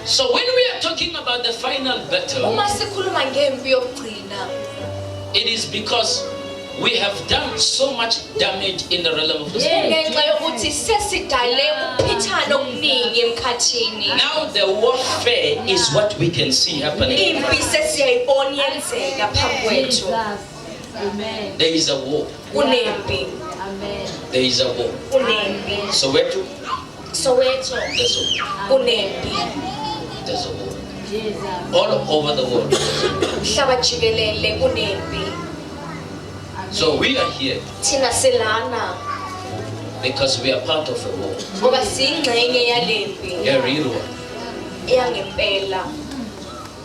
So when we are talking about the final battle, it is because we have done so much damage in the realm of the spirit. Now the warfare is what we can see happening. There is a war. There is a war. Soweto. There's a war. All over the world. So we are here because we are part of a war. A real one.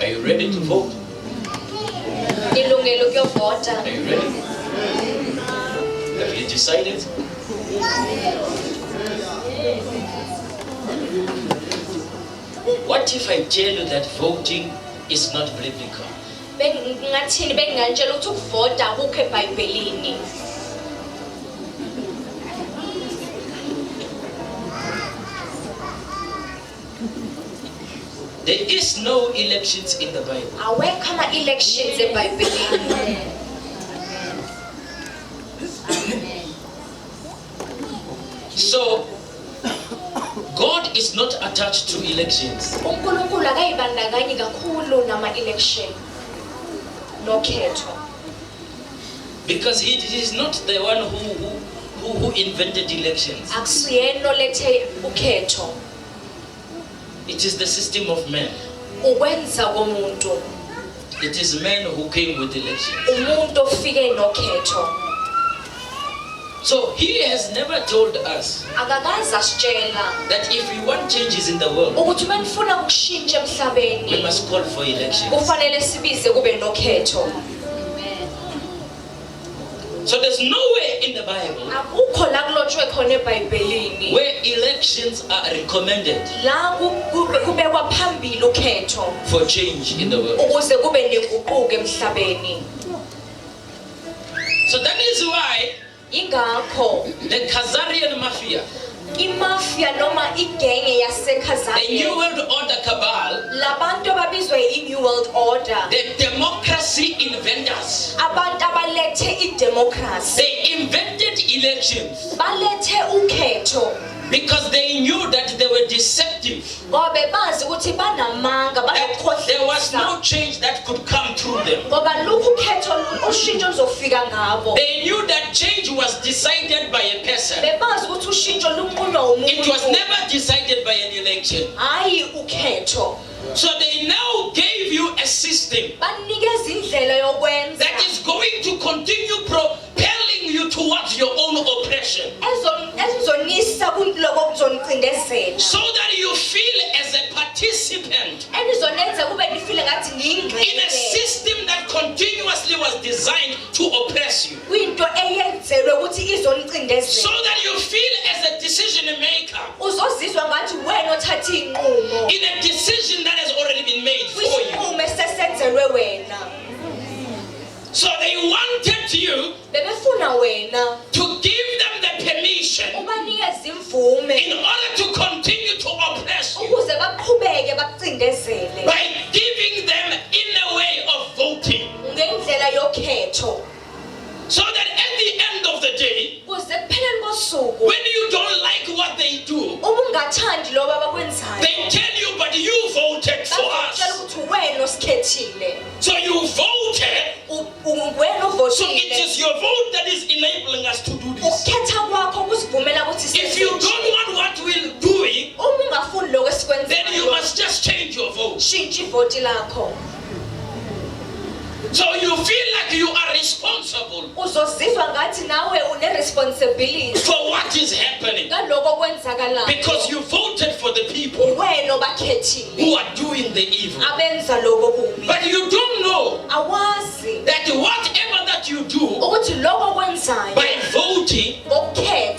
Are you ready to vote? Are you ready? Have you decided? What if I tell you that voting is not biblical? There is no elections in the Bible. So God is not attached to elections. Because he is not the one who invented elections. It is the system of men. It is men who came with elections. So he has never told us that if we want changes in the world, we must call for elections. So there's nowhere in the Bible where elections are recommended for change in the world. So that is why the Kazarian Mafia, the New World Order cabal, the democracy inventors, they invented elections because they knew that they were deceptive. There was no change that could come through them. They knew that change was decided by a person. It was never decided by an election. So they now gave you a system that is going to continue propelling you towards your own oppression, so that you feel as a participant in a system that continuously was designed to oppress you, so that you feel as a decision maker in a decision that has already been made for you. So they wanted you to give them the permission in order to continue to oppress you by giving them in a way of voting, so that at the end of the day, when you don't like what they do, they tell you, but you voted for us. So you voted, so it is your vote that is enabling us to do this. If you don't want what we're doing, then you must just change your vote. So you feel like you are responsible for what is happening, because you voted for the people who are doing the evil. But you don't know that whatever that you do by voting,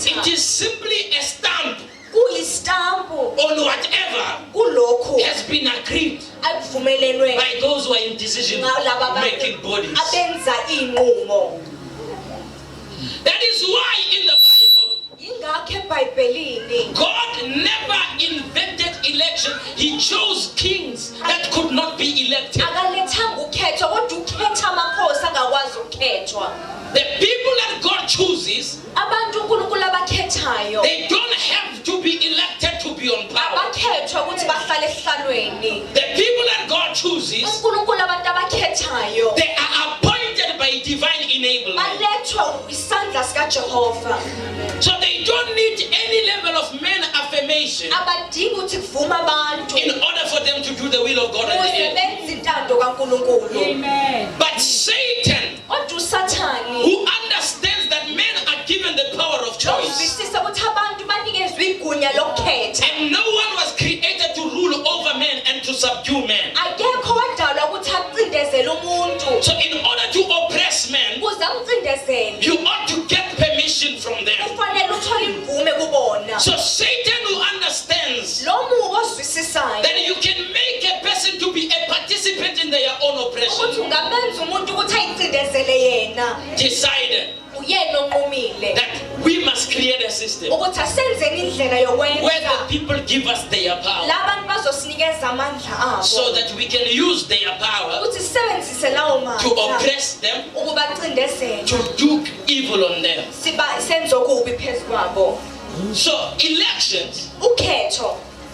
it is simply a stamp on whatever has been agreed by those who are in decision-making bodies. That is why in the Bible, God never invented election, he chose kings that could not be elected. The people that God chooses, they don't have to be elected to be on power. The people that God chooses, they are appointed by divine enablement. So they don't need any level of man affirmation in order for them to do the will of God on the earth. Amen. But Satan, who understands that men are given the power of choice, and no one was created to rule over men and to subdue men. So in order to oppress men, you ought to get permission from them. So Satan, who understands that you can make a person to be a participant in their own oppression, decided that we must create a system where the people give us their power, so that we can use their power to oppress them, to do evil on them. So elections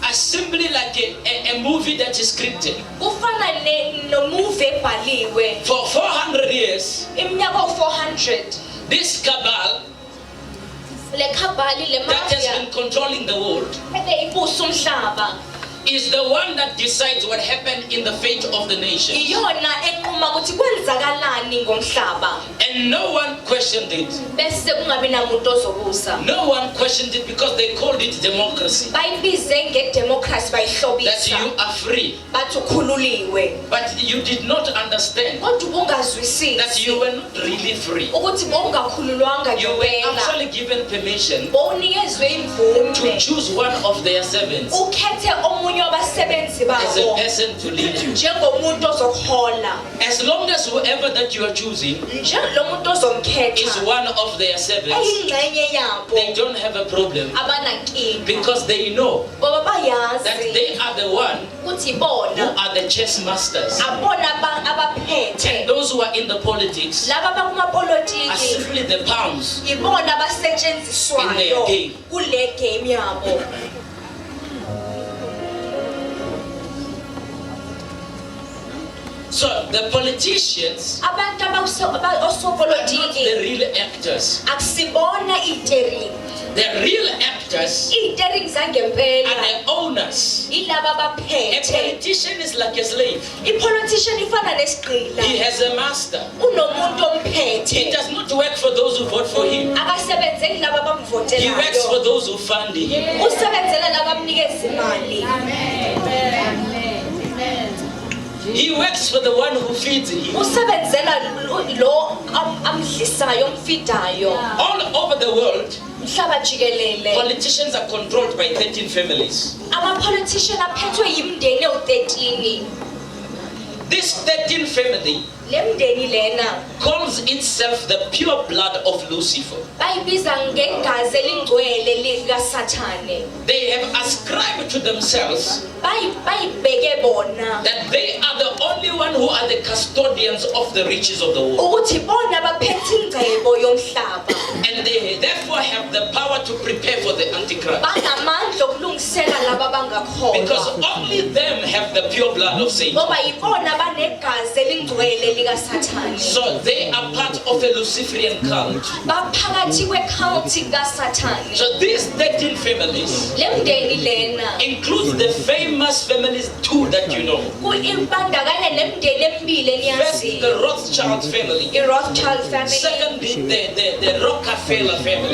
are simply like a movie that is scripted. For 400 years, this cabal that has been controlling the world is the one that decides what happened in the fate of the nation. And no one questioned it. No one questioned it because they called it democracy. That you are free. But you did not understand that you were not really free. You were actually given permission to choose one of their servants as a person to lead you. As long as whoever that you are choosing is one of their servants, they don't have a problem, because they know that they are the one who are the chess masters. And those who are in the politics are simply the pawns in their game. So the politicians are not the real actors. The real actors are the owners. A politician is like a slave. He has a master. He does not work for those who vote for him. He works for those who fund him. He works for the one who feeds him. All over the world, politicians are controlled by 13 families. This 13th family calls itself the pure blood of Lucifer. They have ascribed to themselves that they are the only one who are the custodians of the riches of the world. And they therefore have the power to prepare for the Antichrist. Because only them have the pure blood of Satan. So they are part of a Luciferian cult. So these 13 families includes the famous families too that you know. First, the Rothschild family. Secondly, the Rockefeller family.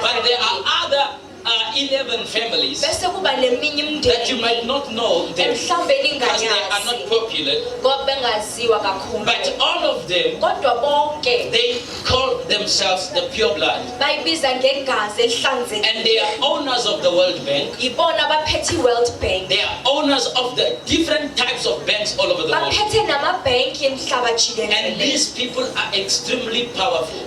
But there are other 11 families that you might not know them because they are not popular. But all of them, they call themselves the pure blood. And they are owners of the World Bank. They are owners of the different types of banks all over the world. And these people are extremely powerful.